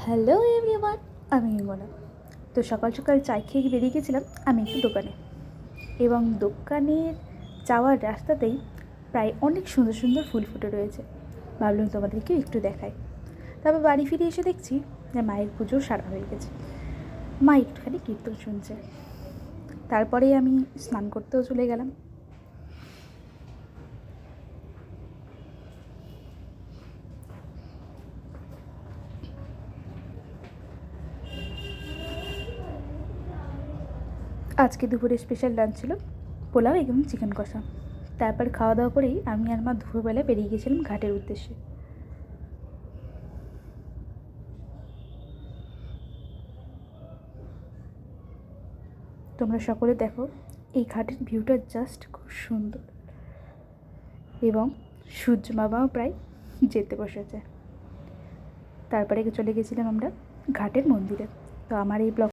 Hello everyone, আমি ইমনা। তো সকাল সকাল চায় খেয়ে বেরিয়ে গেছিলাম আমি একটু দোকানে, এবং দোকানের যাওয়ার রাস্তাতেই প্রায় অনেক সুন্দর সুন্দর ফুল ফুটে রয়েছে। ভাবলাম তোমাদেরকেও একটু দেখায়। তারপর বাড়ি ফিরে এসে দেখছি যে মায়ের পুজো সারা হয়ে গেছে। মা একটুখানি কীর্তন শুনছে। তারপরেই আমি স্নান করতেও চলে গেলাম। আজকে দুপুরে স্পেশাল লাঞ্চ ছিল পোলাও এবং চিকেন কষা। তারপর খাওয়া দাওয়া করেই আমি আর মা দুপুরবেলা বেরিয়ে গেছিলাম ঘাটের উদ্দেশ্যে। তোমরা সকলে দেখো, এই ঘাটের ভিউটা জাস্ট খুব সুন্দর, এবং সূর্য মামাও প্রায় যেতে বসেছে। তারপরে চলে গেছিলাম আমরা ঘাটের মন্দিরে। তো আমার এই ব্লগ